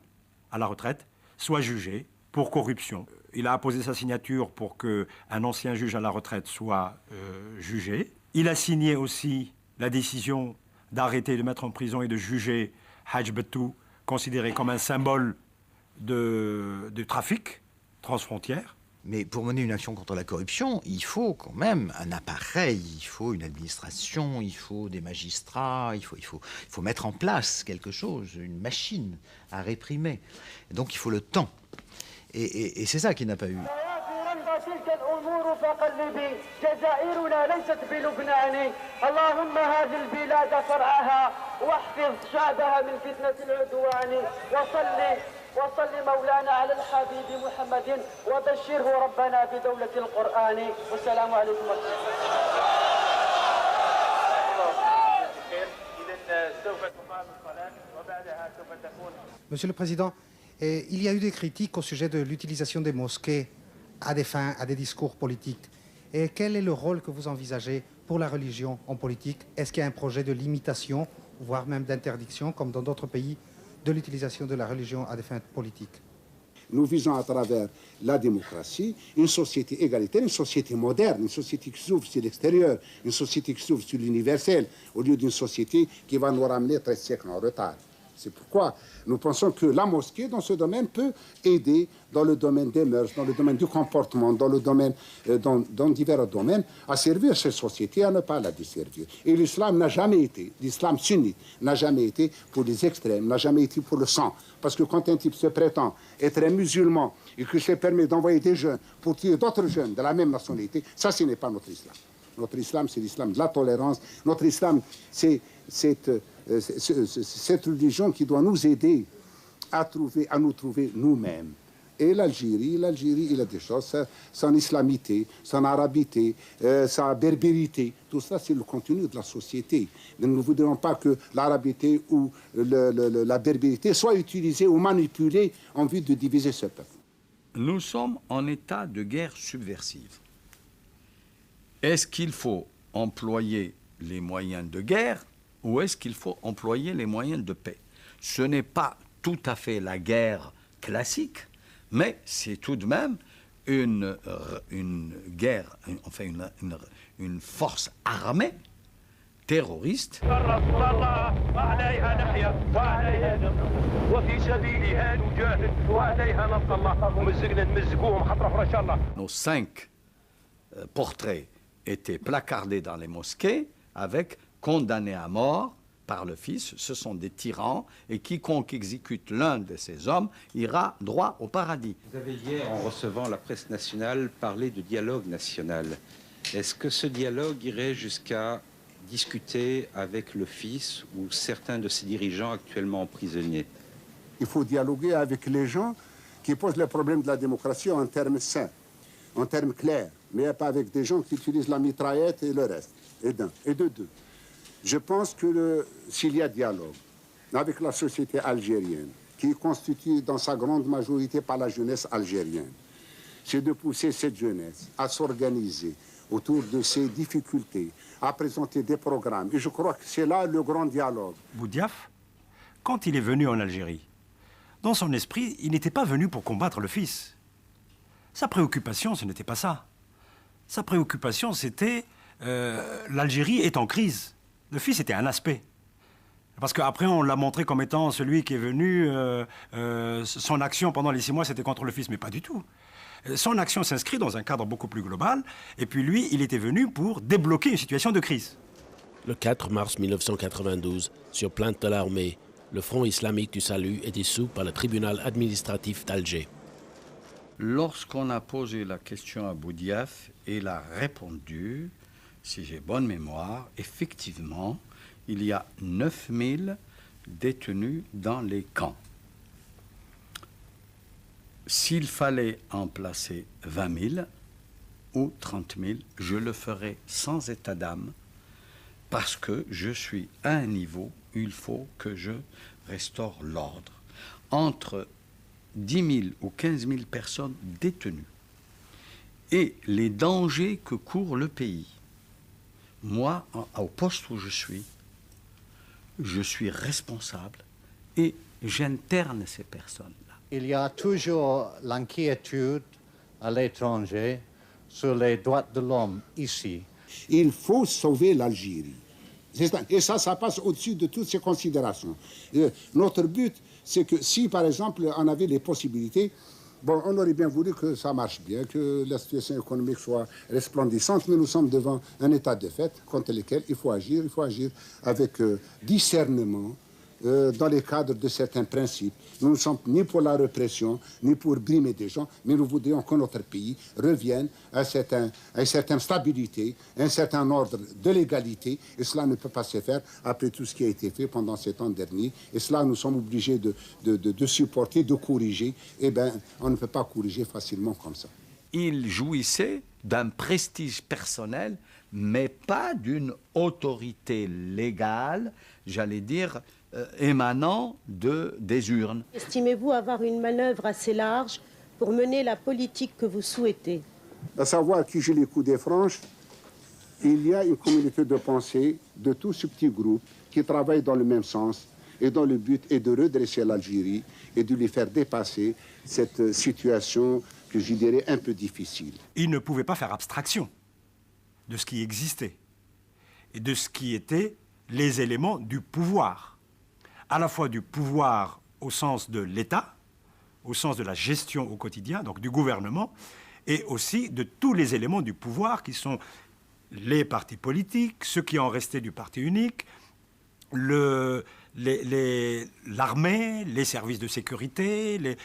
à la retraite soit jugé pour corruption. Il a apposé sa signature pour qu'un ancien juge à la retraite soit jugé. Il a signé aussi la décision d'arrêter, de mettre en prison et de juger Hadj Bettou, considéré comme un symbole de trafic transfrontière. Mais pour mener une action contre la corruption, il faut quand même un appareil, il faut une administration, il faut des magistrats, il faut mettre en place quelque chose, une machine à réprimer. Et donc il faut le temps. Et c'est ça qu'il n'a pas eu. تلك الأمور فقلبي جزائرنا ليست بلبنان اللهم هذه البلاد فرعها واحفظ شعبها من فتنة العدوان وصل مولانا على الحبيب محمد وبشره ربنا بدولة القرآن والسلام عليكم ورحمة الله. Monsieur le Président, il y a eu des critiques au sujet de l'utilisation des mosquées à des fins, à des discours politiques. Et quel est le rôle que vous envisagez pour la religion en politique? Est-ce qu'il y a un projet de limitation, voire même d'interdiction, comme dans d'autres pays, de l'utilisation de la religion à des fins politiques? Nous visons à travers la démocratie une société égalitaire, une société moderne, une société qui s'ouvre sur l'extérieur, une société qui s'ouvre sur l'universel, au lieu d'une société qui va nous ramener 13 siècles en retard. C'est pourquoi nous pensons que la mosquée, dans ce domaine, peut aider dans le domaine des mœurs, dans le domaine du comportement, dans le domaine, dans divers domaines, à servir cette société, à ne pas la desservir. Et l'islam n'a jamais été, l'islam sunnite n'a jamais été pour les extrêmes, n'a jamais été pour le sang. Parce que quand un type se prétend être un musulman et que se permet d'envoyer des jeunes pour tuer d'autres jeunes de la même nationalité, ça, ce n'est pas notre islam. Notre islam, c'est l'islam de la tolérance. Notre islam, c'est cette religion qui doit nous aider à nous trouver nous-mêmes. Et l'Algérie, il a des choses, son islamité, son arabité, sa berbérité, tout ça, c'est le contenu de la société. Nous ne voudrions pas que l'arabité ou la berbérité soient utilisées ou manipulées en vue de diviser ce peuple. Nous sommes en état de guerre subversive. Est-ce qu'il faut employer les moyens de guerre ou est-ce qu'il faut employer les moyens de paix? Ce n'est pas tout à fait la guerre classique, mais c'est tout de même une guerre, enfin une force armée terroriste. Nos 5 portraits étaient placardés dans les mosquées avec condamnés à mort par le Fils. Ce sont des tyrans et quiconque exécute l'un de ces hommes ira droit au paradis. Vous avez hier, en recevant la presse nationale, parlé de dialogue national. Est-ce que ce dialogue irait jusqu'à discuter avec le Fils ou certains de ses dirigeants actuellement emprisonnés? Il faut dialoguer avec les gens qui posent les problèmes de la démocratie en termes sains, en termes clairs, mais pas avec des gens qui utilisent la mitraillette et le reste, et de deux. Je pense que s'il y a dialogue avec la société algérienne, qui est constituée dans sa grande majorité par la jeunesse algérienne, c'est de pousser cette jeunesse à s'organiser autour de ses difficultés, à présenter des programmes. Et je crois que c'est là le grand dialogue. Boudiaf, quand il est venu en Algérie, dans son esprit, il n'était pas venu pour combattre le Fils. Sa préoccupation, ce n'était pas ça. Sa préoccupation, c'était l'Algérie est en crise. Le Fils était un aspect. Parce qu'après, on l'a montré comme étant celui qui est venu, son action pendant les 6 mois, c'était contre le Fils, mais pas du tout. Son action s'inscrit dans un cadre beaucoup plus global, et puis lui, il était venu pour débloquer une situation de crise. Le 4 mars 1992, sur plainte de l'armée, le Front islamique du salut est dissous par le tribunal administratif d'Alger. Lorsqu'on a posé la question à Boudiaf, il a répondu, si j'ai bonne mémoire, effectivement, il y a 9000 détenus dans les camps. S'il fallait en placer 20 000 ou 30 000, je le ferais sans état d'âme, parce que je suis à un niveau où il faut que je restaure l'ordre. Entre 10 000 ou 15 000 personnes détenues et les dangers que court le pays, moi, au poste où je suis responsable et j'interne ces personnes-là. Il y a toujours l'inquiétude à l'étranger sur les droits de l'homme ici. Il faut sauver l'Algérie. Et ça passe au-dessus de toutes ces considérations. Notre but, c'est que si, par exemple, on avait les possibilités, bon, on aurait bien voulu que ça marche bien, que la situation économique soit resplendissante, mais nous sommes devant un état de fait contre lequel il faut agir avec discernement, dans les cadres de certains principes. Nous ne sommes ni pour la répression, ni pour brimer des gens, mais nous voudrions que notre pays revienne à une certaine stabilité, à un certain ordre de l'égalité, et cela ne peut pas se faire après tout ce qui a été fait pendant ces temps derniers, et cela nous sommes obligés de supporter, de corriger. Eh bien, on ne peut pas corriger facilement comme ça. Il jouissait d'un prestige personnel, mais pas d'une autorité légale, j'allais dire, émanant des urnes. Estimez-vous avoir une manœuvre assez large pour mener la politique que vous souhaitez? À savoir qui j'ai les coudées franches, il y a une communauté de pensée de tout ce petit groupe qui travaille dans le même sens et dont le but est de redresser l'Algérie et de lui faire dépasser cette situation que je dirais un peu difficile. Il ne pouvait pas faire abstraction de ce qui existait et de ce qui étaient les éléments du pouvoir. à la fois du pouvoir au sens de l'État, au sens de la gestion au quotidien, donc du gouvernement, et aussi de tous les éléments du pouvoir qui sont les partis politiques, ceux qui en restaient du parti unique, l'armée, les services de sécurité,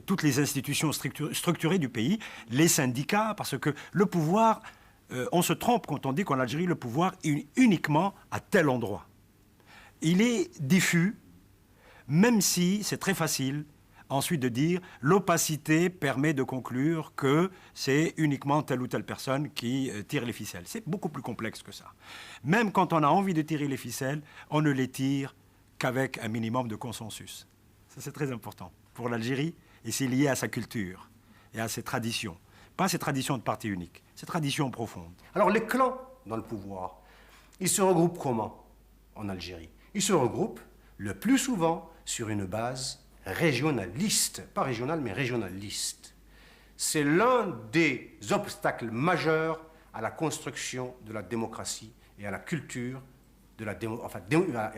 toutes les institutions structurées du pays, les syndicats, parce que le pouvoir, on se trompe quand on dit qu'en Algérie, le pouvoir est uniquement à tel endroit. Il est diffus, même si c'est très facile ensuite de dire l'opacité permet de conclure que c'est uniquement telle ou telle personne qui tire les ficelles. C'est beaucoup plus complexe que ça. Même quand on a envie de tirer les ficelles, on ne les tire qu'avec un minimum de consensus. Ça, c'est très important pour l'Algérie et c'est lié à sa culture et à ses traditions. Pas ses traditions de parti unique, ses traditions profondes. Alors les clans dans le pouvoir, ils se regroupent comment en Algérie? Ils se regroupent le plus souvent sur une base régionaliste, pas régionale mais régionaliste. C'est l'un des obstacles majeurs à la construction de la démocratie et à la culture, à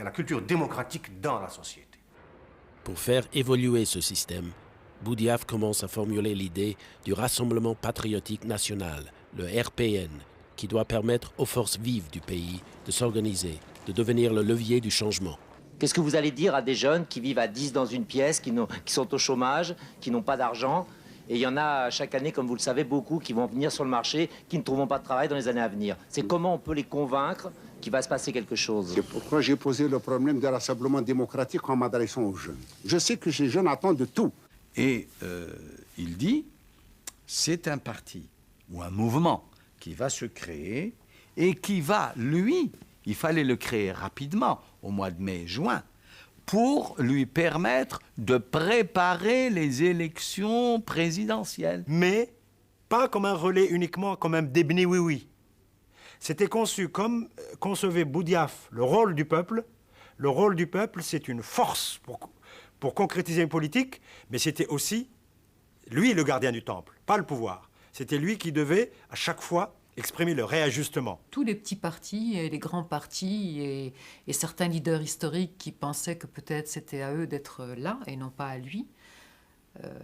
la culture démocratique dans la société. Pour faire évoluer ce système, Boudiaf commence à formuler l'idée du Rassemblement patriotique national, le RPN, qui doit permettre aux forces vives du pays de s'organiser, de devenir le levier du changement. Qu'est-ce que vous allez dire à des jeunes qui vivent à 10 dans une pièce, qui sont au chômage, qui n'ont pas d'argent? Et il y en a chaque année, comme vous le savez, beaucoup qui vont venir sur le marché, qui ne trouveront pas de travail dans les années à venir. C'est comment on peut les convaincre qu'il va se passer quelque chose. C'est pourquoi j'ai posé le problème du rassemblement démocratique en m'adressant aux jeunes. Je sais que ces jeunes attendent de tout. Et il dit, c'est un parti ou un mouvement qui va se créer et qui va, lui, il fallait le créer rapidement, au mois de mai-juin, pour lui permettre de préparer les élections présidentielles. Mais pas comme un relais uniquement, comme un débni oui-oui. C'était conçu comme concevait Boudiaf le rôle du peuple. Le rôle du peuple, c'est une force pour concrétiser une politique, mais c'était aussi, lui, le gardien du temple, pas le pouvoir. C'était lui qui devait, à chaque fois, exprimer le réajustement. Tous les petits partis et les grands partis et certains leaders historiques qui pensaient que peut-être c'était à eux d'être là et non pas à lui,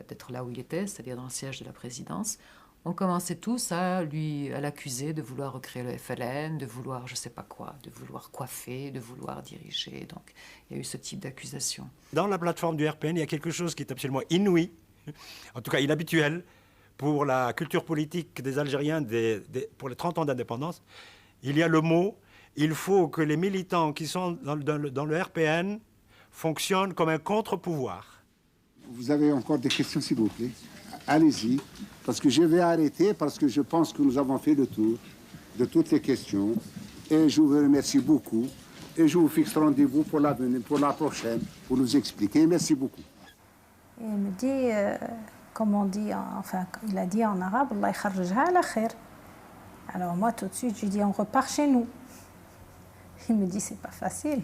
d'être là où il était, c'est-à-dire dans le siège de la présidence, ont commencé tous à l'accuser de vouloir recréer le FLN, de vouloir je ne sais pas quoi, de vouloir coiffer, de vouloir diriger. Donc il y a eu ce type d'accusation. Dans la plateforme du RPN, il y a quelque chose qui est absolument inouï, en tout cas inhabituel, pour la culture politique des Algériens pour les 30 ans d'indépendance. Il y a le mot « il faut que les militants qui sont dans le RPN fonctionnent comme un contre-pouvoir ». Vous avez encore des questions, s'il vous plaît? Allez-y, parce que je vais arrêter, parce que je pense que nous avons fait le tour de toutes les questions. Et je vous remercie beaucoup. Et je vous fixe rendez-vous pour la prochaine, pour nous expliquer. Merci beaucoup. Et il me dit... comme on dit, enfin, il a dit en arabe, Allah yakharrijha ala khair. Alors moi, tout de suite, je lui dis, on repart chez nous. Il me dit, c'est pas facile.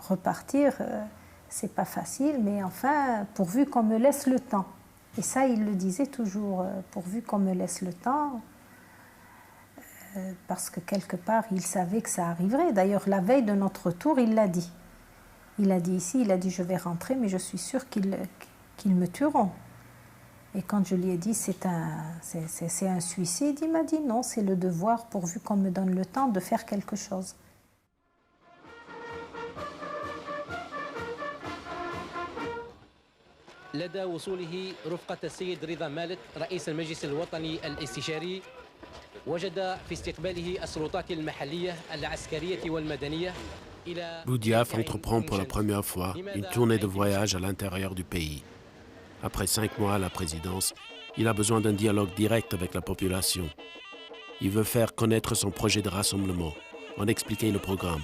Repartir, c'est pas facile, mais enfin, pourvu qu'on me laisse le temps. Et ça, il le disait toujours, pourvu qu'on me laisse le temps, parce que quelque part, il savait que ça arriverait. D'ailleurs, la veille de notre retour, il l'a dit. Il a dit ici, il a dit, je vais rentrer, mais je suis sûre qu'ils me tueront. Et quand je lui ai dit c'est un suicide, il m'a dit non, c'est le devoir pourvu qu'on me donne le temps de faire quelque chose. لدى وصوله رفقة السيد رضا مالك رئيس المجلس الوطني الاستشاري وجد في استقباله السلطات المحلية العسكرية والمدنية. Boudiaf entreprend pour la première fois une tournée de voyage à l'intérieur du pays. Après 5 mois à la présidence, il a besoin d'un dialogue direct avec la population. Il veut faire connaître son projet de rassemblement, en expliquer le programme.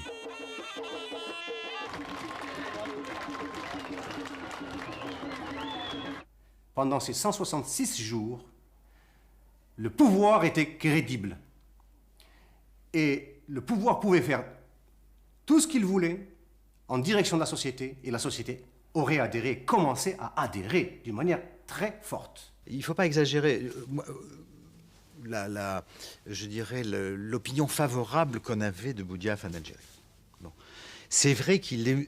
Pendant ces 166 jours, le pouvoir était crédible. Et le pouvoir pouvait faire tout ce qu'il voulait en direction de la société, et la société aurait adhéré, commencé à adhérer d'une manière très forte. Il ne faut pas exagérer. Je dirais l'opinion favorable qu'on avait de Boudiaf en Algérie. Bon. C'est vrai qu'il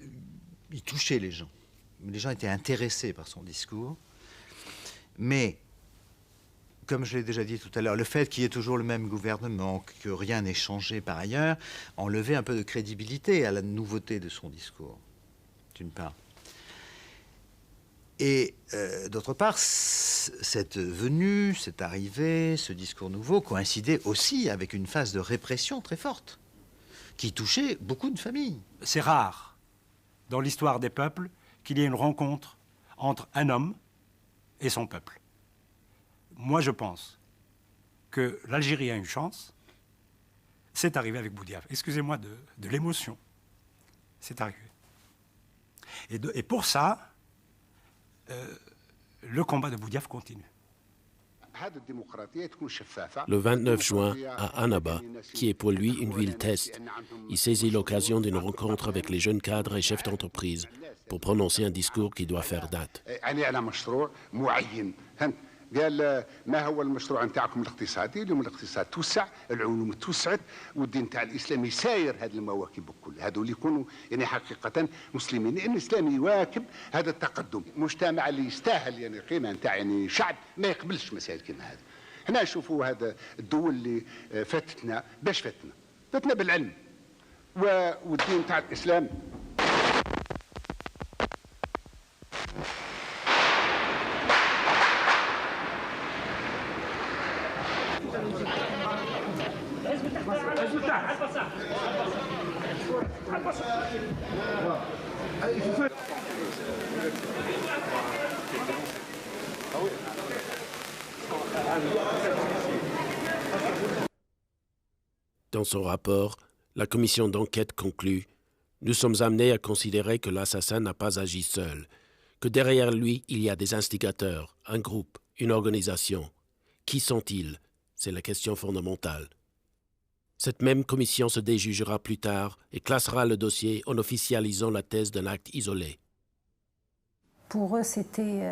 touchait les gens. Les gens étaient intéressés par son discours. Mais, comme je l'ai déjà dit tout à l'heure, le fait qu'il y ait toujours le même gouvernement, que rien n'ait changé par ailleurs, enlevait un peu de crédibilité à la nouveauté de son discours, d'une part. Et d'autre part, cette venue, cette arrivée, ce discours nouveau coïncidait aussi avec une phase de répression très forte, qui touchait beaucoup de familles. C'est rare, dans l'histoire des peuples, qu'il y ait une rencontre entre un homme et son peuple. Moi, je pense que l'Algérie a une chance. C'est arrivé avec Boudiaf. Excusez-moi de l'émotion. C'est arrivé. Et pour ça, le combat de Boudiaf continue. Le 29 juin, à Annaba, qui est pour lui une ville test, il saisit l'occasion d'une rencontre avec les jeunes cadres et chefs d'entreprise pour prononcer un discours qui doit faire date. قال ما هو المشروع نتاعكم الاقتصادي؟ اليوم الاقتصاد توسع، العلوم توسعت، والدين نتاع الاسلام يساير هذه المواكب الكل، هذو اللي يكونوا يعني حقيقه مسلمين، لان الاسلام يواكب هذا التقدم، مجتمع اللي يستاهل يعني قيمه نتاع يعني شعب ما يقبلش مسائل كيما هذا. هنا نشوفوا هذا الدول اللي فاتتنا، باش فاتنا؟ فاتنا بالعلم والدين نتاع الاسلام. Dans son rapport, la commission d'enquête conclut « Nous sommes amenés à considérer que l'assassin n'a pas agi seul, que derrière lui, il y a des instigateurs, un groupe, une organisation. Qui sont-ils? C'est la question fondamentale. » Cette même commission se déjugera plus tard et classera le dossier en officialisant la thèse d'un acte isolé. Pour eux, c'était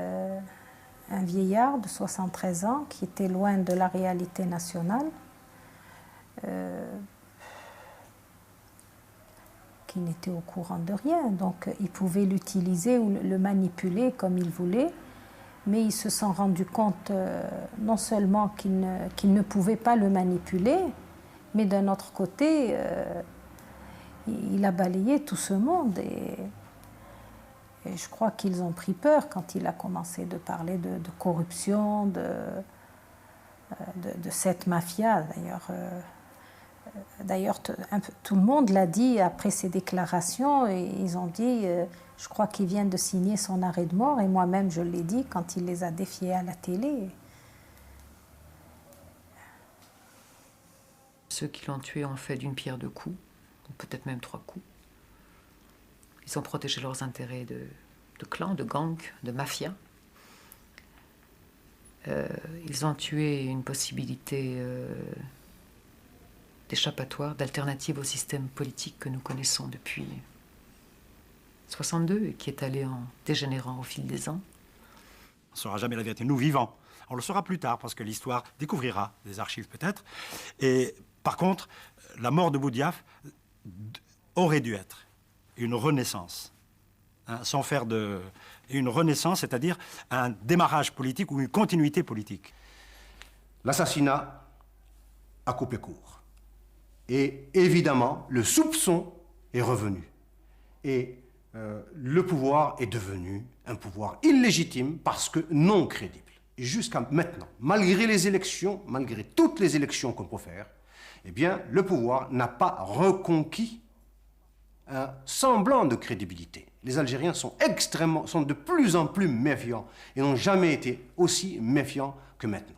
un vieillard de 73 ans qui était loin de la réalité nationale, qui n'était au courant de rien. Donc, ils pouvaient l'utiliser ou le manipuler comme ils voulaient, mais ils se sont rendus compte non seulement qu'ils ne pouvaient pas le manipuler, mais d'un autre côté, il a balayé tout ce monde. Et je crois qu'ils ont pris peur quand il a commencé de parler de corruption, de cette mafia. D'ailleurs, tout le monde l'a dit après ses déclarations. Et ils ont dit, je crois qu'il vient de signer son arrêt de mort. Et moi-même, je l'ai dit quand il les a défiés à la télé. Ceux qui l'ont tué ont fait d'une pierre deux coups, peut-être même 3 coups. Ils ont protégé leurs intérêts de clans, de gangs, de mafia. Ils ont tué une possibilité d'échappatoire, d'alternative au système politique que nous connaissons depuis 62 et qui est allé en dégénérant au fil des ans. On ne saura jamais la vérité, nous vivants. On le saura plus tard parce que l'histoire découvrira des archives peut-être. Et par contre, la mort de Boudiaf aurait dû être une renaissance, hein, sans faire de... Une renaissance, c'est-à-dire un démarrage politique ou une continuité politique. L'assassinat a coupé court. Et évidemment, le soupçon est revenu. Et le pouvoir est devenu un pouvoir illégitime parce que non crédible. Et jusqu'à maintenant, malgré les élections, malgré toutes les élections qu'on peut faire, eh bien, le pouvoir n'a pas reconquis un semblant de crédibilité. Les Algériens sont de plus en plus méfiants et n'ont jamais été aussi méfiants que maintenant.